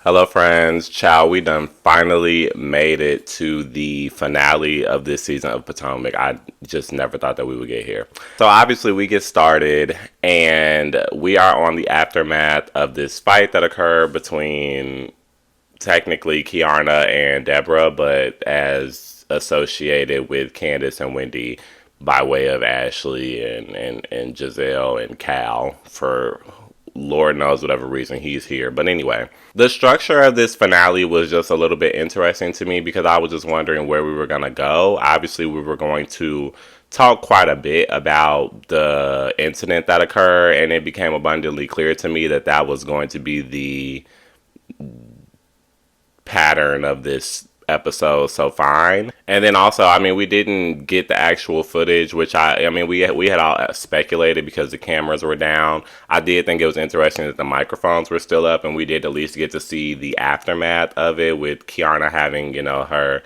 Hello friends, ciao. We done finally made it to the finale of this season of Potomac. I just never thought that we would get here. So obviously we get started and we are on the aftermath of this fight that occurred between technically Kiarna and Deborah, but as associated with Candiace and Wendy by way of Ashley and Giselle and Cal for Lord knows whatever reason he's here. But anyway, the structure of this finale was just a little bit interesting to me because I was just wondering where we were going to go. Obviously, we were going to talk quite a bit about the incident that occurred, and it became abundantly clear to me that that was going to be the pattern of this episode, so fine. And then also, I mean, we didn't get the actual footage, which I mean, we had all speculated because the cameras were down. I did think it was interesting that the microphones were still up, and we did at least get to see the aftermath of it with Kiarna having, her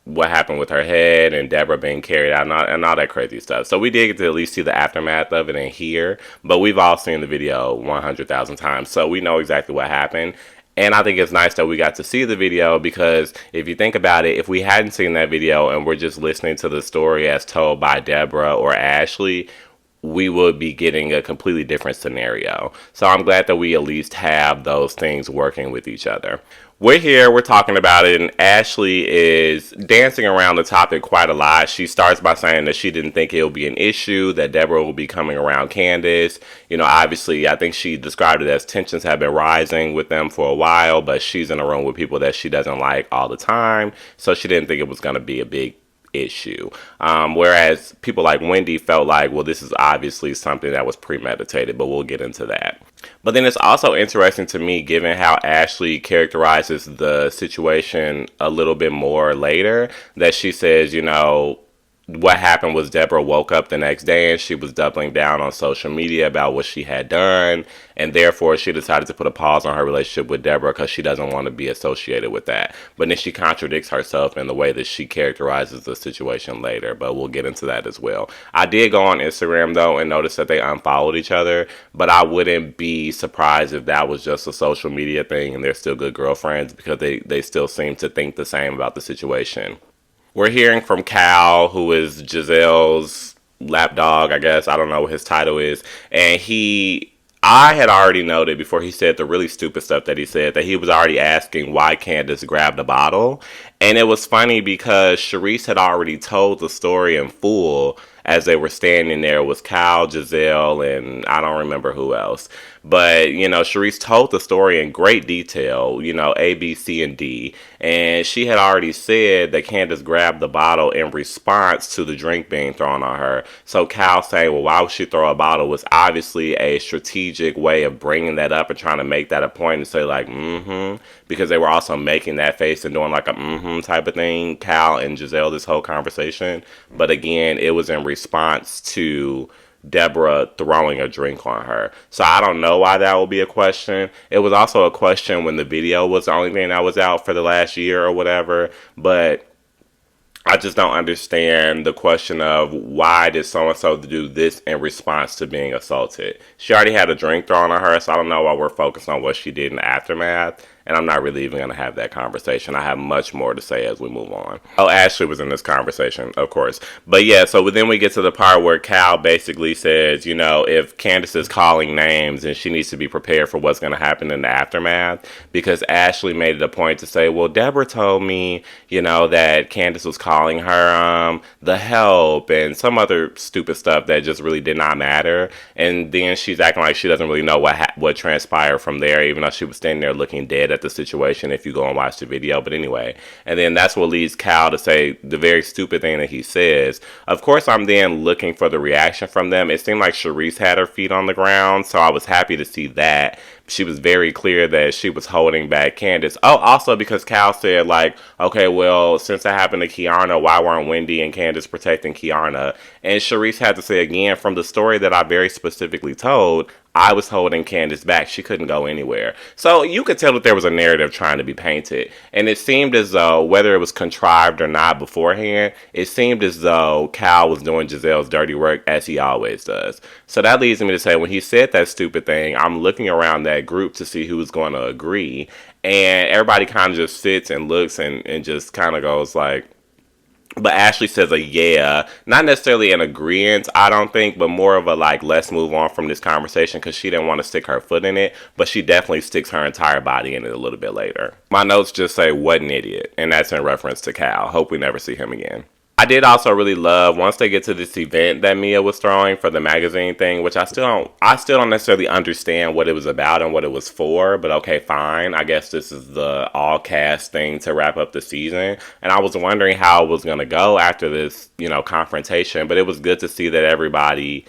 what happened with her head and Deborah being carried out and all that crazy stuff. So we did get to at least see the aftermath of it and hear, but we've all seen the video 100,000 times, so we know exactly what happened. And I think it's nice that we got to see the video because if you think about it, if we hadn't seen that video and we're just listening to the story as told by Deborah or Ashley, we would be getting a completely different scenario. So I'm glad that we at least have those things working with each other. We're here, we're talking about it, and Ashley is dancing around the topic quite a lot. She starts by saying that she didn't think it'll be an issue, that Deborah will be coming around Candiace. Obviously, I think she described it as tensions have been rising with them for a while, but she's in a room with people that she doesn't like all the time, so she didn't think it was going to be a big issue. Whereas people like Wendy felt like, well, this is obviously something that was premeditated, but we'll get into that. But then it's also interesting to me, given how Ashley characterizes the situation a little bit more later, that she says, what happened was Deborah woke up the next day and she was doubling down on social media about what she had done, and therefore she decided to put a pause on her relationship with Deborah because she doesn't want to be associated with that. But then she contradicts herself in the way that she characterizes the situation later, but we'll get into that as well. I did go on Instagram though and notice that they unfollowed each other, but I wouldn't be surprised if that was just a social media thing and they're still good girlfriends because they still seem to think the same about the situation. We're hearing from Cal, who is Giselle's lapdog, I guess. I don't know what his title is. And I had already noted before he said the really stupid stuff that he said that he was already asking why Candiace grabbed a bottle. And it was funny because Charisse had already told the story in full as they were standing there. It was Cal, Giselle, and I don't remember who else. But, Charisse told the story in great detail, A, B, C, and D. And she had already said that Candiace grabbed the bottle in response to the drink being thrown on her. So Cal saying, well, why would she throw a bottle was obviously a strategic way of bringing that up and trying to make that a point and say like, because they were also making that face and doing like a type of thing, Cal and Giselle, this whole conversation. But again, it was in response to Deborah throwing a drink on her. So I don't know why that will be a question. It was also a question when the video was the only thing that was out for the last year or whatever. But I just don't understand the question of why did so-and-so do this in response to being assaulted. She already had a drink thrown on her, so I don't know why we're focused on what she did in the aftermath. And I'm not really even going to have that conversation. I have much more to say as we move on. Oh, Ashley was in this conversation, of course. But yeah, so then we get to the part where Cal basically says, if Candiace is calling names and she needs to be prepared for what's going to happen in the aftermath. Because Ashley made it a point to say, well, Deborah told me, that Candiace was calling her the help and some other stupid stuff that just really did not matter. And then she's acting like she doesn't really know what transpired from there, even though she was standing there looking dead at the situation if you go and watch the video. But anyway, and then that's what leads Cal to say the very stupid thing that he says. Of course, I'm then looking for the reaction from them. It seemed like Charisse had her feet on the ground, so I was happy to see that. She was very clear that she was holding back Candiace. Oh, also because Cal said like, okay, well, since that happened to Kiarna, why weren't Wendy and Candiace protecting Kiarna? And Charisse had to say again, from the story that I very specifically told, I was holding Candiace back. She couldn't go anywhere. So you could tell that there was a narrative trying to be painted. And it seemed as though, whether it was contrived or not beforehand, it seemed as though Cal was doing Giselle's dirty work as he always does. So that leads me to say, when he said that stupid thing, I'm looking around that group to see who was going to agree. And everybody kind of just sits and looks and just kind of goes like, but Ashley says a yeah, not necessarily an agreement, I don't think, but more of a like, let's move on from this conversation because she didn't want to stick her foot in it, but she definitely sticks her entire body in it a little bit later. My notes just say, what an idiot, and that's in reference to Cal. Hope we never see him again. I did also really love once they get to this event that Mia was throwing for the magazine thing, which I still don't necessarily understand what it was about and what it was for, but okay, fine. I guess this is the all cast thing to wrap up the season. And I was wondering how it was going to go after this, confrontation, but it was good to see that everybody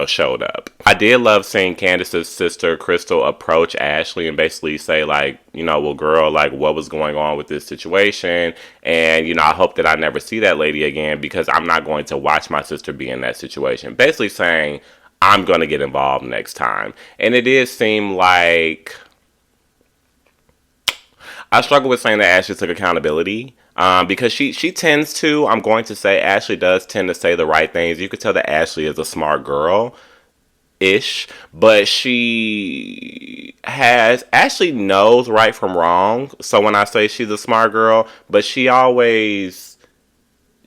showed up. I did love seeing Candace's sister Crystal approach Ashley and basically say like, well, girl, like what was going on with this situation? And, I hope that I never see that lady again because I'm not going to watch my sister be in that situation. Basically saying, I'm going to get involved next time. And it did seem like I struggle with saying that Ashley took accountability. Because she tends to, I'm going to say, Ashley does tend to say the right things. You could tell that Ashley is a smart girl ish, but Ashley knows right from wrong. So when I say she's a smart girl, but she always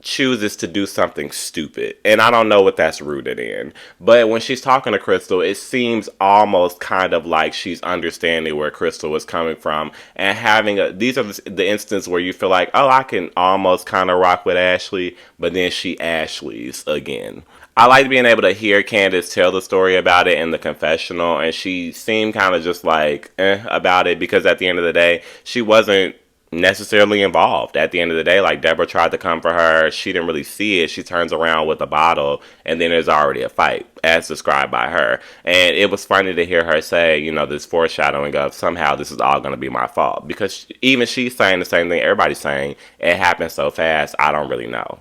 chooses to do something stupid. And I don't know what that's rooted in. But when she's talking to Crystal, it seems almost kind of like she's understanding where Crystal was coming from and these are the instances where you feel like, oh, I can almost kind of rock with Ashley, but then she Ashleys again. I like being able to hear Candace tell the story about it in the confessional, and she seemed kind of just like about it because at the end of the day, she wasn't necessarily involved. At the end of the day, like Deborah tried to come for her, she didn't really see it. She turns around with a bottle, and then there's already a fight, as described by her. And it was funny to hear her say, this foreshadowing of somehow this is all going to be my fault, because even she's saying the same thing everybody's saying. It happened so fast, I don't really know,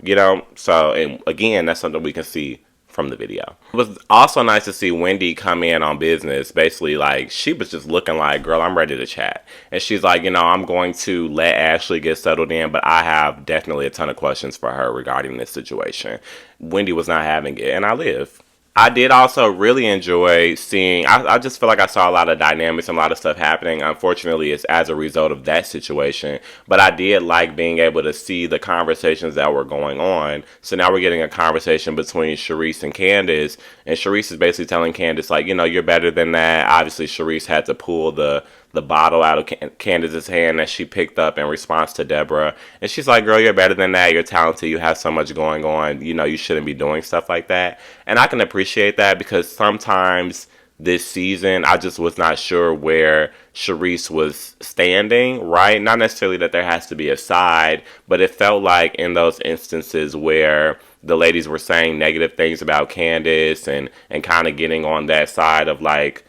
So, and again, that's something we can see from the video. It was also nice to see Wendy come in on business. Basically, like, she was just looking like, girl, I'm ready to chat. And she's like, I'm going to let Ashley get settled in, but I have definitely a ton of questions for her regarding this situation. Wendy was not having it, and I live. I did also really enjoy seeing, I just feel like I saw a lot of dynamics and a lot of stuff happening. Unfortunately, it's as a result of that situation. But I did like being able to see the conversations that were going on. So now we're getting a conversation between Charisse and Candace. And Charisse is basically telling Candace, like, you're better than that. Obviously, Charisse had to pull the bottle out of Candace's hand that she picked up in response to Deborah. And she's like, girl, you're better than that. You're talented. You have so much going on. You shouldn't be doing stuff like that. And I can appreciate that because sometimes this season, I just was not sure where Charisse was standing, right? Not necessarily that there has to be a side, but it felt like in those instances where the ladies were saying negative things about Candace and kind of getting on that side of like,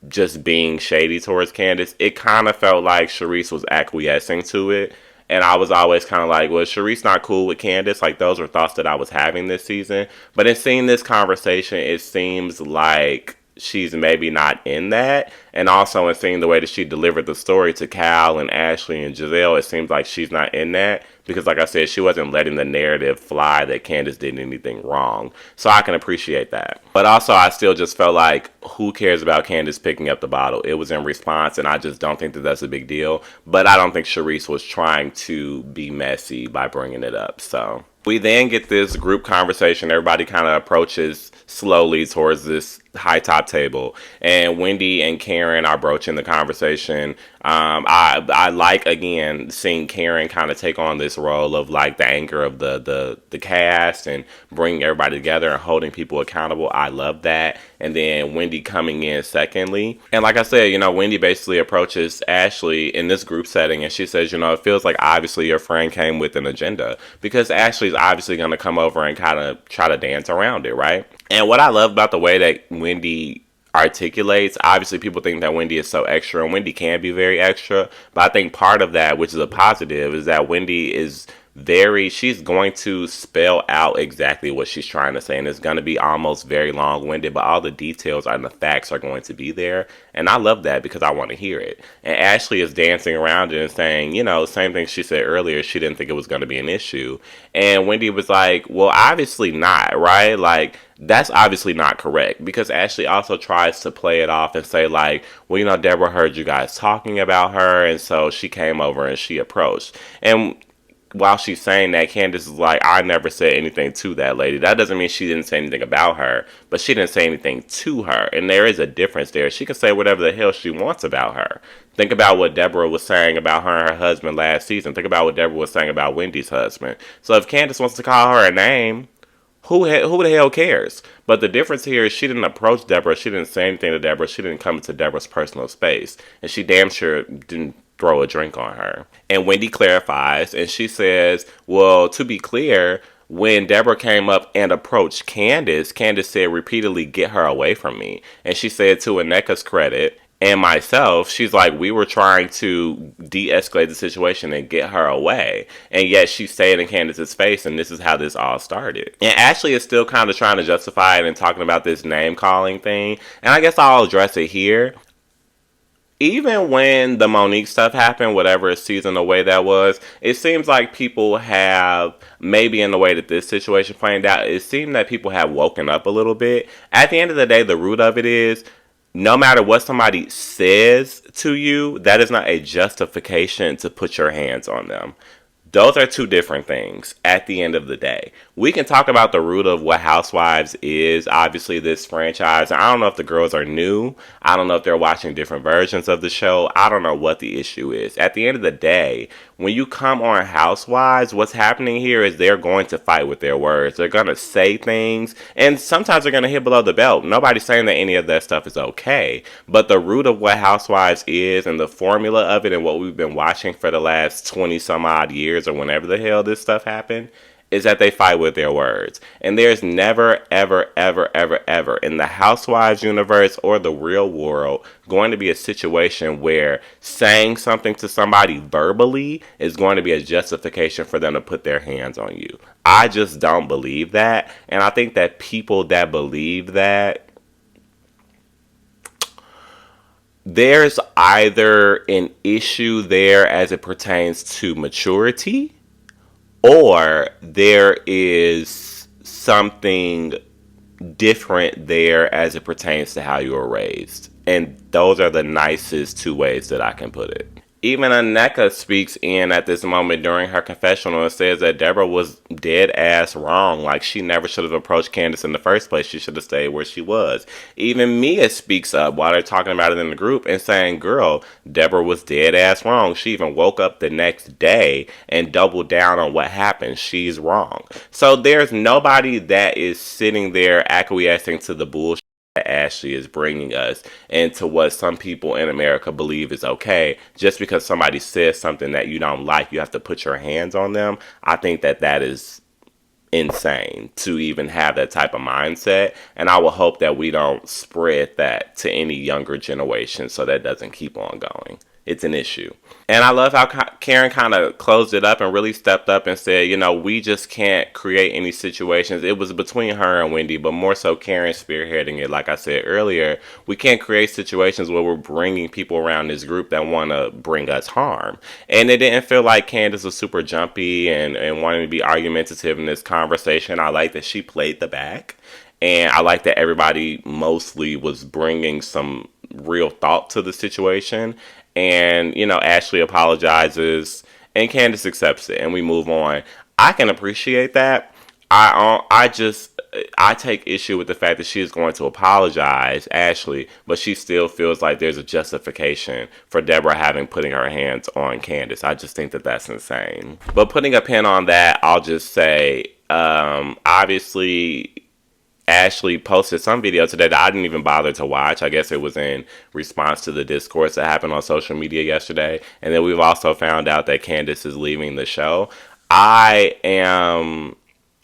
just being shady towards Candace, it kind of felt like Charisse was acquiescing to it. And I was always kind of like, well, Charisse not cool with Candace? Like, those were thoughts that I was having this season. But in seeing this conversation, it seems like she's maybe not in that. And also in seeing the way that she delivered the story to Cal and Ashley and Giselle, it seems like she's not in that. Because like I said, she wasn't letting the narrative fly that Candace did anything wrong. So I can appreciate that. But also I still just felt like, who cares about Candace picking up the bottle? It was in response, and I just don't think that that's a big deal. But I don't think Charisse was trying to be messy by bringing it up. So we then get this group conversation. Everybody kind of approaches slowly towards this high top table, and Wendy and Karen are broaching the conversation. I like, again, seeing Karen kind of take on this role of like the anchor of the cast and bringing everybody together and holding people accountable. I love that. And then Wendy coming in secondly. And like I said, Wendy basically approaches Ashley in this group setting, and she says, it feels like obviously your friend came with an agenda, because Ashley's obviously going to come over and kind of try to dance around it, right? And what I love about the way that Wendy articulates, obviously people think that Wendy is so extra, and Wendy can be very extra, but I think part of that, which is a positive, is that Wendy is she's going to spell out exactly what she's trying to say, and it's going to be almost very long-winded, but all the details and the facts are going to be there. And I love that because I want to hear it. And Ashley is dancing around it and saying, same thing she said earlier, she didn't think it was going to be an issue. And Wendy was like, well, obviously not, right? Like, that's obviously not correct, because Ashley also tries to play it off and say, like, well, Deborah heard you guys talking about her, and so she came over and she approached. And while she's saying that, Candiace is like, I never said anything to that lady. That doesn't mean she didn't say anything about her, but she didn't say anything to her. And there is a difference there. She can say whatever the hell she wants about her. Think about what Deborah was saying about her and her husband last season. Think about what Deborah was saying about Wendy's husband. So if Candiace wants to call her a name, who the hell cares? But the difference here is she didn't approach Deborah. She didn't say anything to Deborah. She didn't come into Deborah's personal space. And she damn sure didn't throw a drink on her. And Wendy clarifies, and she says, well, to be clear, when Deborah came up and approached Candiace said repeatedly, get her away from me. And she said, to Aneka's credit and myself, she's like, we were trying to de-escalate the situation and get her away. And yet she stayed in Candiace's face, and this is how this all started. And Ashley is still kind of trying to justify it and talking about this name-calling thing. And I guess I'll address it here. Even when the Monique stuff happened, whatever season the way that was, it seems like people have, maybe in the way that this situation played out, it seemed that people have woken up a little bit. At the end of the day, the root of it is, no matter what somebody says to you, that is not a justification to put your hands on them. Those are two different things at the end of the day. We can talk about the root of what Housewives is, obviously this franchise. I don't know if the girls are new. I don't know if they're watching different versions of the show. I don't know what the issue is. At the end of the day, when you come on Housewives, what's happening here is they're going to fight with their words. They're going to say things, and sometimes they're going to hit below the belt. Nobody's saying that any of that stuff is okay. But the root of what Housewives is and the formula of it and what we've been watching for the last 20 some odd years or whenever the hell this stuff happened is that they fight with their words. And there's never, ever, ever, ever, ever in the Housewives universe or the real world going to be a situation where saying something to somebody verbally is going to be a justification for them to put their hands on you. I just don't believe that. And I think that people that believe that, there's either an issue there as it pertains to maturity, or there is something different there as it pertains to how you were raised. And those are the nicest two ways that I can put it. Even Aneka speaks in at this moment during her confessional and says that Deborah was dead ass wrong. Like, she never should have approached Candiace in the first place. She should have stayed where she was. Even Mia speaks up while they're talking about it in the group and saying, girl, Deborah was dead ass wrong. She even woke up the next day and doubled down on what happened. She's wrong. So there's nobody that is sitting there acquiescing to the bullshit Ashley is bringing us into what some people in America believe is okay. Just because somebody says something that you don't like, you have to put your hands on them. I think that that is insane to even have that type of mindset, and I will hope that we don't spread that to any younger generation so that doesn't keep on going. It's an issue. And I love how Karen kind of closed it up and really stepped up and said, we just can't create any situations. It was between her and Wendy, but more so Karen spearheading it. Like I said earlier, we can't create situations where we're bringing people around this group that want to bring us harm. And it didn't feel like Candiace was super jumpy and wanting to be argumentative in this conversation. I like that she played the back. And I like that everybody mostly was bringing some real thought to the situation. And, Ashley apologizes and Candiace accepts it and we move on. I can appreciate that. I take issue with the fact that she is going to apologize, Ashley, but she still feels like there's a justification for Deborah putting her hands on Candiace. I just think that that's insane. But putting a pin on that, I'll just say, obviously, Ashley posted some video today that I didn't even bother to watch. I guess it was in response to the discourse that happened on social media yesterday. And then we've also found out that Candiace is leaving the show. I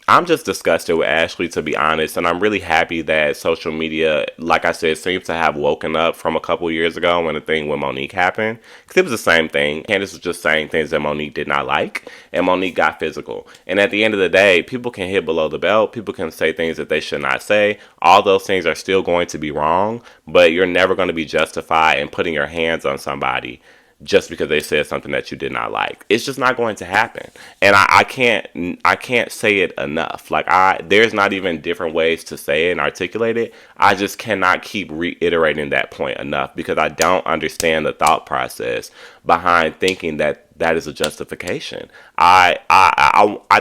I'm just disgusted with Ashley, to be honest, and I'm really happy that social media, like I said, seems to have woken up from a couple years ago when the thing with Monique happened. Because it was the same thing. Candace was just saying things that Monique did not like, and Monique got physical. And at the end of the day, people can hit below the belt. People can say things that they should not say. All those things are still going to be wrong, but you're never going to be justified in putting your hands on somebody just because they said something that you did not like. It's just not going to happen. And I can't say it enough. Like, there's not even different ways to say it and articulate it. I just cannot keep reiterating that point enough because I don't understand the thought process behind thinking that that is a justification. I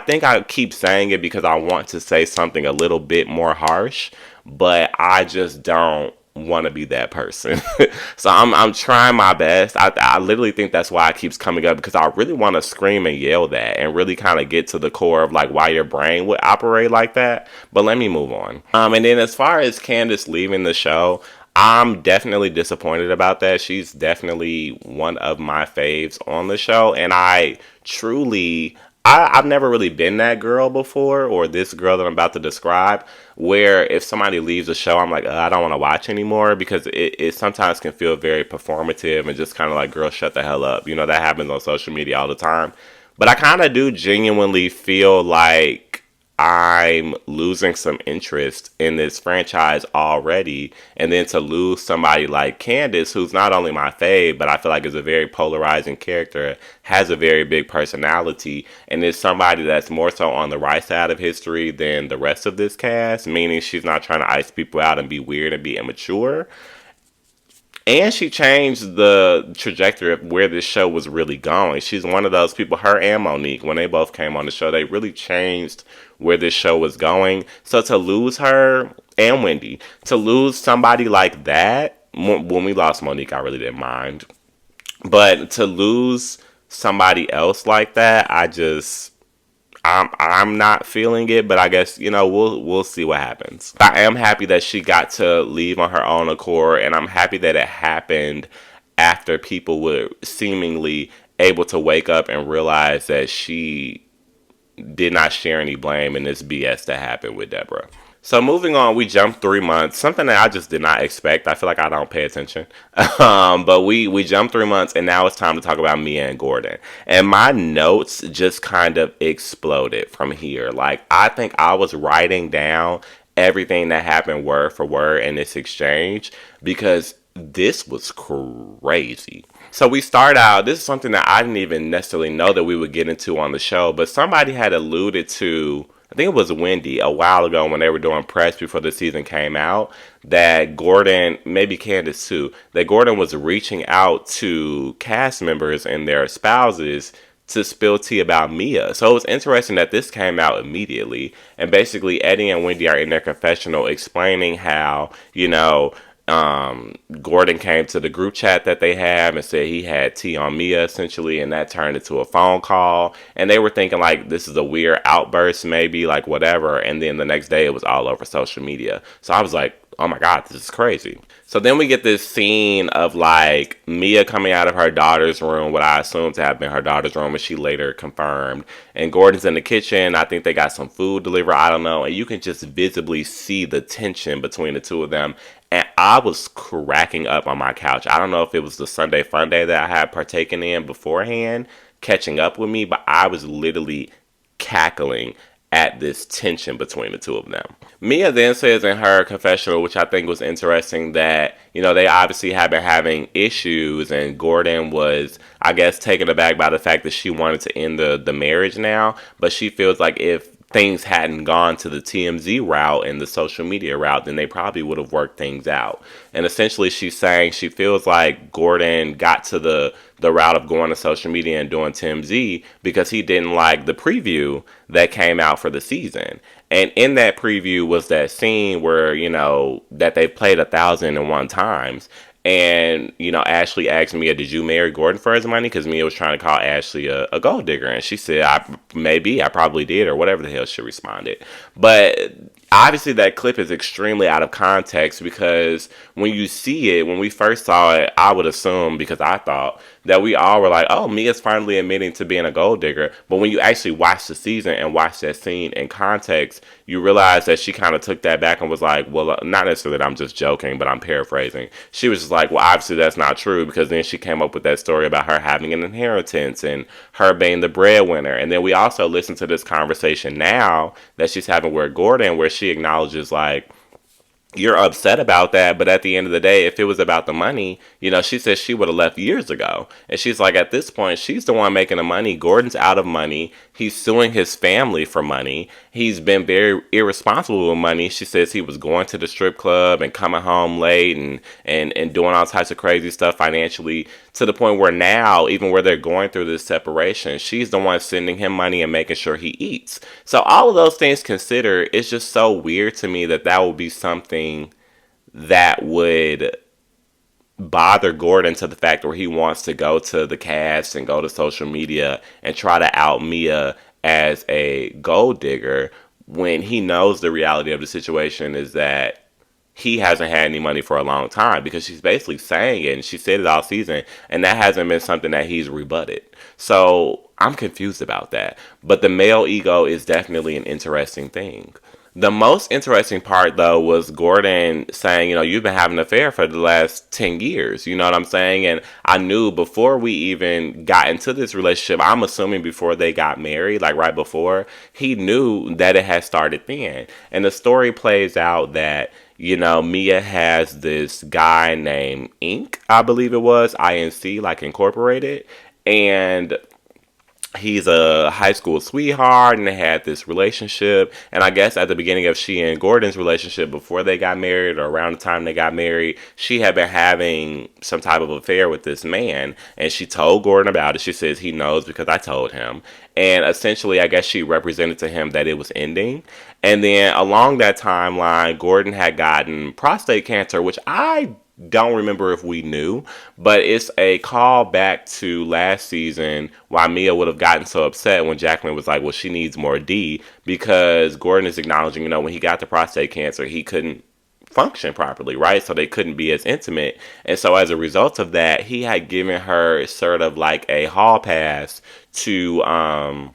think I keep saying it because I want to say something a little bit more harsh, but I just don't want to be that person. So I'm trying my best. I literally think that's why it keeps coming up, because I really want to scream and yell that and really kind of get to the core of like why your brain would operate like that. But let me move on. And then as far as Candace leaving the show, I'm definitely disappointed about that. She's definitely one of my faves on the show, and I truly, I've never really been that girl before, or this girl that I'm about to describe, where if somebody leaves the show, I'm like, I don't want to watch anymore, because it sometimes can feel very performative and just kind of like, girl, shut the hell up. You know, that happens on social media all the time. But I kind of do genuinely feel like I'm losing some interest in this franchise already. And then to lose somebody like Candace, who's not only my fave, but I feel like is a very polarizing character, has a very big personality, and is somebody that's more so on the right side of history than the rest of this cast, meaning she's not trying to ice people out and be weird and be immature. And she changed the trajectory of where this show was really going. She's one of those people, her and Monique, when they both came on the show, they really changed where this show was going. So to lose her, and Wendy, to lose somebody like that, when we lost Monique, I really didn't mind. But to lose somebody else like that, I'm not feeling it, but I guess, we'll see what happens. I am happy that she got to leave on her own accord, and I'm happy that it happened after people were seemingly able to wake up and realize that she did not share any blame in this BS that happened with Deborah. So moving on, we jumped 3 months, something that I just did not expect. I feel like I don't pay attention. But we jumped 3 months, and now it's time to talk about Mia and Gordon. And my notes just kind of exploded from here. Like, I think I was writing down everything that happened word for word in this exchange, because this was crazy. So we start out, this is something that I didn't even necessarily know that we would get into on the show, but somebody had alluded to, I think it was Wendy, a while ago when they were doing press before the season came out, that Gordon, maybe Candace too, that Gordon was reaching out to cast members and their spouses to spill tea about Mia. So it was interesting that this came out immediately. And basically Eddie and Wendy are in their confessional explaining how, Gordon came to the group chat that they have and said he had tea on Mia, essentially, and that turned into a phone call. And they were thinking like this is a weird outburst, maybe, like whatever. And then the next day it was all over social media. So I was like, oh my God, this is crazy. So then we get this scene of like Mia coming out of her daughter's room, what I assume to have been her daughter's room, and she later confirmed. And Gordon's in the kitchen. I think they got some food delivered. I don't know. And you can just visibly see the tension between the two of them. And I was cracking up on my couch. I don't know if it was the Sunday Fun Day that I had partaken in beforehand, catching up with me, but I was literally cackling at this tension between the two of them. Mia then says in her confessional, which I think was interesting, that, they obviously have been having issues, and Gordon was, I guess, taken aback by the fact that she wanted to end the marriage now, but she feels like if things hadn't gone to the TMZ route and the social media route, then they probably would have worked things out. And essentially she's saying she feels like Gordon got to the route of going to social media and doing TMZ because he didn't like the preview that came out for the season. And in that preview was that scene where, that they played 1,001 times. And, Ashley asked Mia, did you marry Gordon for his money? Because Mia was trying to call Ashley a gold digger. And she said, I probably did, or whatever the hell she responded. But obviously that clip is extremely out of context, because when you see it, when we first saw it, I would assume, because I thought that we all were like, oh, Mia's finally admitting to being a gold digger. But when you actually watch the season and watch that scene in context, you realize that she kind of took that back and was like, well, not necessarily that I'm just joking, but I'm paraphrasing. She was just like, well, obviously that's not true, because then she came up with that story about her having an inheritance and her being the breadwinner. And then we also listen to this conversation now that she's having with Gordon, where she acknowledges, like, you're upset about that, but at the end of the day, if it was about the money, she says she would have left years ago. And she's like, at this point, she's the one making the money. Gordon's out of money. He's suing his family for money. He's been very irresponsible with money. She says he was going to the strip club and coming home late and doing all types of crazy stuff financially, to the point where now, even where they're going through this separation, she's the one sending him money and making sure he eats. So all of those things considered, it's just so weird to me that would be something that would bother Gordon, to the fact where he wants to go to the cast and go to social media and try to out Mia as a gold digger, when he knows the reality of the situation is that he hasn't had any money for a long time, because she's basically saying it, and she said it all season, and that hasn't been something that he's rebutted. So I'm confused about that. But the male ego is definitely an interesting thing. The most interesting part, though, was Gordon saying, you've been having an affair for the last 10 years. You know what I'm saying? And I knew before we even got into this relationship, I'm assuming before they got married, like right before, he knew that it had started then. And the story plays out that, Mia has this guy named Inc., I believe it was, INC, like Incorporated. And he's a high school sweetheart, and they had this relationship. And I guess at the beginning of she and Gordon's relationship, before they got married or around the time they got married, she had been having some type of affair with this man, and she told Gordon about it. She says he knows because I told him. And essentially, I guess she represented to him that it was ending. And then along that timeline, Gordon had gotten prostate cancer, which I don't remember if we knew, but it's a call back to last season, why Mia would have gotten so upset when Jacqueline was like, well, she needs more D, because Gordon is acknowledging, when he got the prostate cancer, he couldn't function properly, right? So they couldn't be as intimate. And so as a result of that, he had given her sort of like a hall pass to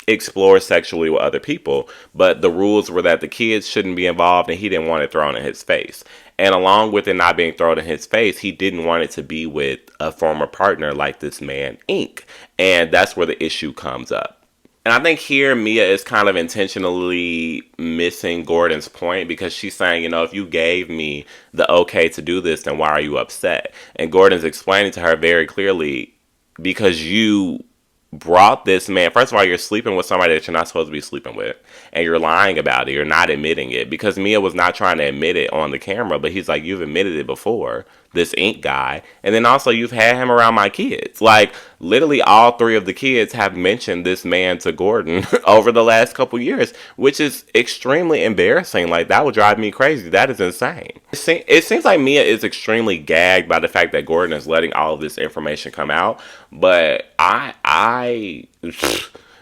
explore sexually with other people, but the rules were that the kids shouldn't be involved, and he didn't want it thrown in his face. And along with it not being thrown in his face, he didn't want it to be with a former partner like this man, Inc. And that's where the issue comes up. And I think here Mia is kind of intentionally missing Gordon's point, because she's saying, if you gave me the okay to do this, then why are you upset? And Gordon's explaining to her very clearly, because you brought this man. First of all, you're sleeping with somebody that you're not supposed to be sleeping with, and you're lying about it. You're not admitting it, because Mia was not trying to admit it on the camera, but he's like, you've admitted it before, this Ink guy, and then also you've had him around my kids. Like, literally all three of the kids have mentioned this man to Gordon over the last couple years, which is extremely embarrassing. Like, that would drive me crazy. That is insane. It seems like Mia is extremely gagged by the fact that Gordon is letting all of this information come out, but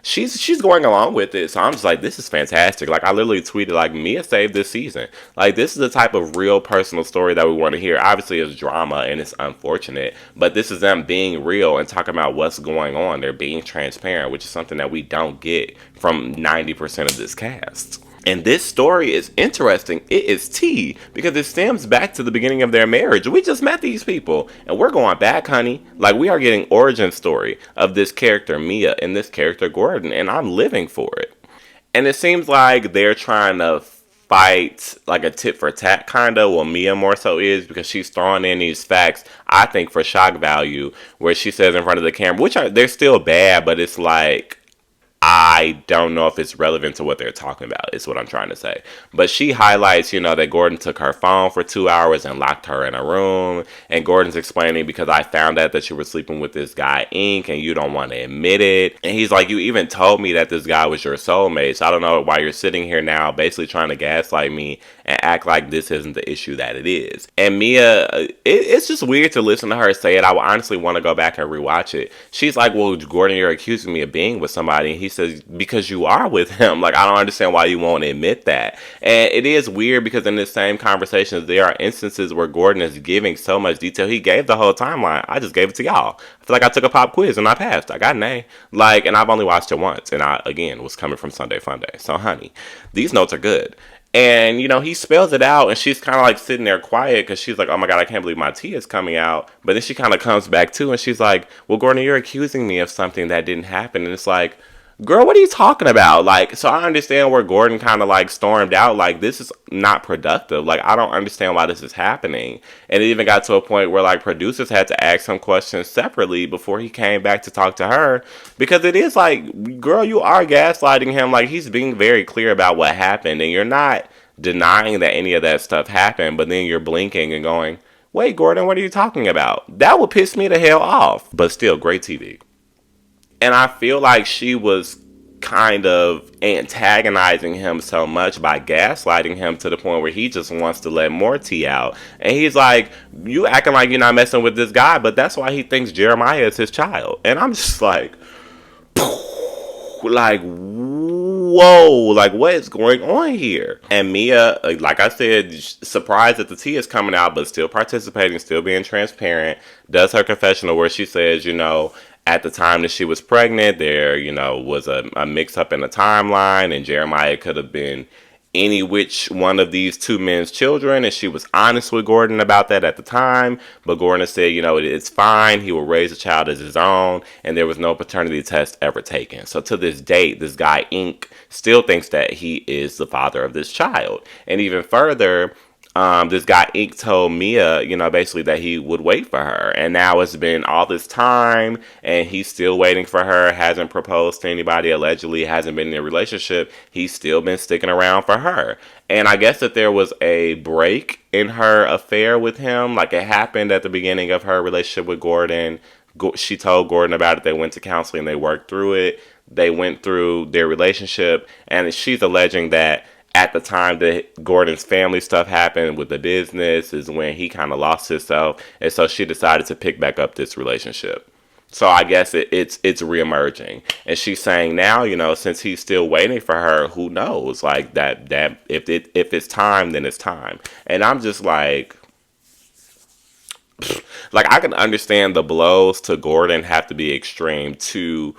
she's going along with it. So I'm just like, this is fantastic. Like, I literally tweeted, like, Mia saved this season. Like, this is the type of real personal story that we want to hear. Obviously, it's drama and it's unfortunate, but this is them being real and talking about what's going on. They're being transparent, which is something that we don't get from 90% of this cast. And this story is interesting. It is tea, because it stems back to the beginning of their marriage. We just met these people, and we're going back, honey. Like, we are getting origin story of this character, Mia, and this character, Gordon, and I'm living for it. And it seems like they're trying to fight like a tit for tat kind of. Well, Mia more so is, because she's throwing in these facts, I think, for shock value, where she says in front of the camera, they're still bad, but it's like, I don't know if it's relevant to what they're talking about, is what I'm trying to say. But she highlights, that Gordon took her phone for 2 hours and locked her in a room. And Gordon's explaining, because I found out that you were sleeping with this guy, Inc., and you don't want to admit it. And he's like, you even told me that this guy was your soulmate. So I don't know why you're sitting here now basically trying to gaslight me and act like this isn't the issue that it is. And Mia, it's just weird to listen to her say it. I would honestly want to go back and rewatch it. She's like, well, Gordon, you're accusing me of being with somebody. And he says, because you are with him. Like, I don't understand why you won't admit that. And it is weird because in this same conversation, there are instances where Gordon is giving so much detail. He gave the whole timeline. I just gave it to y'all. I feel like I took a pop quiz and I passed. I got an A. Like, and I've only watched it once. And I, again, was coming from Sunday Funday. So, honey, these notes are good. And, he spells it out, and she's kind of like sitting there quiet because she's like, oh my God, I can't believe my tea is coming out. But then she kind of comes back too, and she's like, well, Gordon, you're accusing me of something that didn't happen. And it's like, girl, what are you talking about? Like, so I understand where Gordon kind of like stormed out. Like, this is not productive. Like, I don't understand why this is happening. And it even got to a point where like producers had to ask him questions separately before he came back to talk to her. Because it is like, girl, you are gaslighting him. Like, he's being very clear about what happened. And you're not denying that any of that stuff happened. But then you're blinking and going, wait, Gordon, what are you talking about? That would piss me the hell off. But still, great TV. And I feel like she was kind of antagonizing him so much by gaslighting him to the point where he just wants to let more tea out. And he's like, you acting like you're not messing with this guy, but that's why he thinks Jeremiah is his child. And I'm just like, whoa, like what is going on here? And Mia, like I said, surprised that the tea is coming out, but still participating, still being transparent, does her confessional where she says, at the time that she was pregnant, there, was a mix-up in the timeline, and Jeremiah could have been any which one of these two men's children, and she was honest with Gordon about that at the time, but Gordon said, it's fine, he will raise a child as his own, and there was no paternity test ever taken. So to this date, this guy, Inc., still thinks that he is the father of this child. And even further, this guy Ink told Mia, basically that he would wait for her. And now it's been all this time and he's still waiting for her, hasn't proposed to anybody, allegedly hasn't been in a relationship. He's still been sticking around for her. And I guess that there was a break in her affair with him. Like it happened at the beginning of her relationship with Gordon. She told Gordon about it. They went to counseling. They worked through it. They went through their relationship. And she's alleging that at the time that Gordon's family stuff happened with the business is when he kind of lost himself. And so she decided to pick back up this relationship. So I guess it's reemerging. And she's saying now, since he's still waiting for her, who knows? Like that if it's time, then it's time. And I'm just like I can understand the blows to Gordon have to be extreme to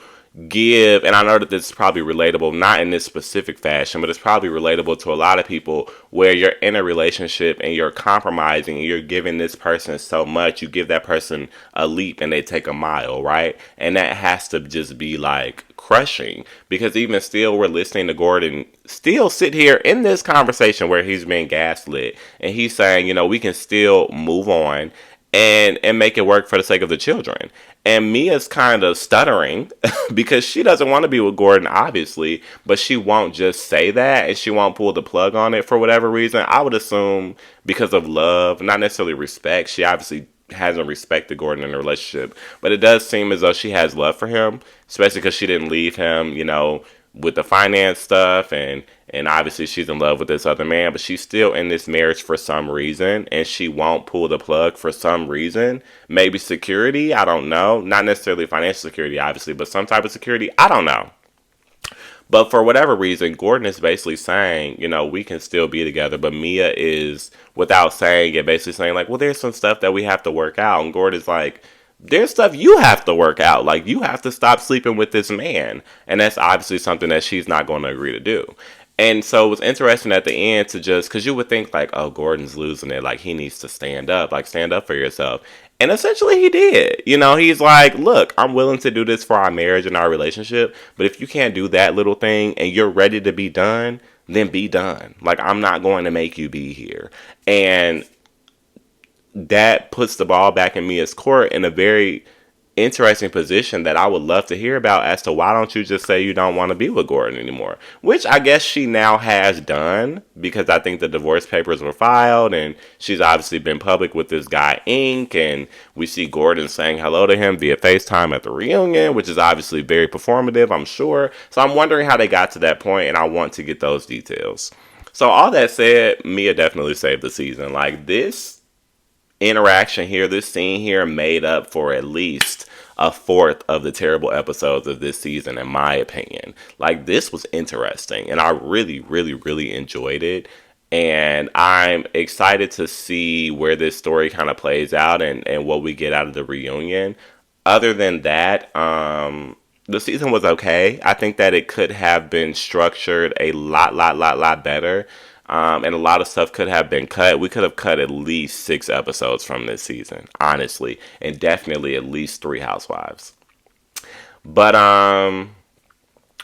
give, and I know that this is probably relatable, not in this specific fashion, but it's probably relatable to a lot of people where you're in a relationship and you're compromising and you're giving this person so much, you give that person a leap and they take a mile, right? And that has to just be like crushing, because even still we're listening to Gordon still sit here in this conversation where he's being gaslit and he's saying, we can still move on and make it work for the sake of the children. And Mia's kind of stuttering because she doesn't want to be with Gordon, obviously, but she won't just say that and she won't pull the plug on it for whatever reason. I would assume because of love, not necessarily respect. She obviously hasn't respected Gordon in a relationship, but it does seem as though she has love for him, especially because she didn't leave him, with the finance stuff, and obviously she's in love with this other man, but she's still in this marriage for some reason, and she won't pull the plug for some reason. Maybe security, I don't know. Not necessarily financial security, obviously, but some type of security, I don't know. But for whatever reason, Gordon is basically saying, we can still be together, but Mia is, without saying it, basically saying like, well, there's some stuff that we have to work out, and Gordon's like, there's stuff you have to work out. Like, you have to stop sleeping with this man. And that's obviously something that she's not going to agree to do. And so it was interesting at the end to just, because you would think like, oh, Gordon's losing it. Like, he needs to stand up. Like, stand up for yourself. And essentially he did. He's like, look, I'm willing to do this for our marriage and our relationship. But if you can't do that little thing and you're ready to be done, then be done. Like, I'm not going to make you be here. And that puts the ball back in Mia's court in a very interesting position that I would love to hear about as to why don't you just say you don't want to be with Gordon anymore, which I guess she now has done, because I think the divorce papers were filed and she's obviously been public with this guy Inc. and we see Gordon saying hello to him via FaceTime at the reunion, which is obviously very performative, I'm sure. So I'm wondering how they got to that point, and I want to get those details. So all that said, Mia definitely saved the season. Like, this interaction here, this scene here made up for at least a fourth of the terrible episodes of this season, in my opinion. Like, this was interesting, and I really, really, really enjoyed it. And I'm excited to see where this story kind of plays out and what we get out of the reunion. Other than that, the season was okay. I think that it could have been structured a lot better. And a lot of stuff could have been cut. We could have cut at least 6 episodes from this season, honestly, and definitely at least 3 Housewives. But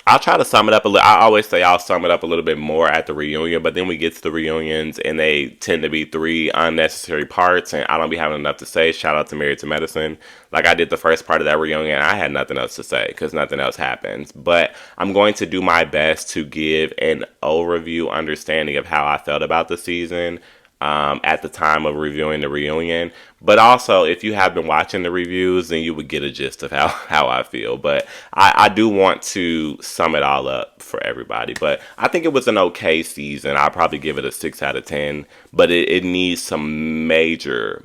I'll try to sum it up a little. I always say I'll sum it up a little bit more at the reunion, but then we get to the reunions and they tend to be 3 unnecessary parts, and I don't be having enough to say. Shout out to Married to Medicine. Like, I did the first part of that reunion, I had nothing else to say because nothing else happens. But I'm going to do my best to give an overview understanding of how I felt about the season at the time of reviewing the reunion. But also, if you have been watching the reviews, then you would get a gist of how I feel. But I do want to sum it all up for everybody. But I think it was an okay season. I'll probably give it a 6 out of 10. But it needs some major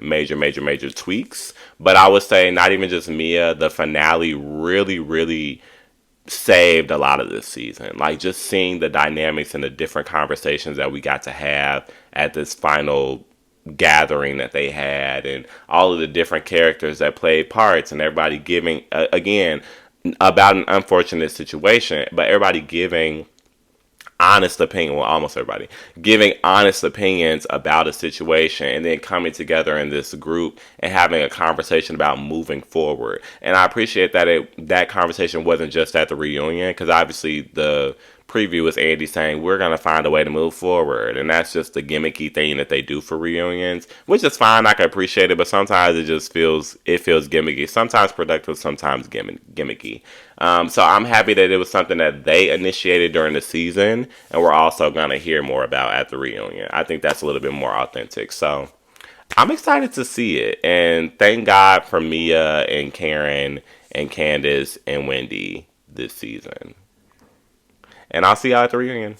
tweaks. But I would say not even just Mia, the finale really saved a lot of this season. Like, just seeing the dynamics and the different conversations that we got to have at this final gathering that they had, and all of the different characters that played parts, and everybody giving again about an unfortunate situation, but everybody giving honest opinion, well, almost everybody giving honest opinions about a situation, and then coming together in this group and having a conversation about moving forward. And I appreciate that that conversation wasn't just at the reunion, because obviously the preview is Andy saying we're going to find a way to move forward, and that's just the gimmicky thing that they do for reunions, which is fine. I can appreciate it, but sometimes it feels gimmicky, sometimes productive, sometimes gimmicky. So I'm happy that it was something that they initiated during the season, and we're also going to hear more about at the reunion. I think that's a little bit more authentic. So I'm excited to see it, and thank God for Mia and Karen and Candiace and Wendy this season. And I'll see y'all at the reunion.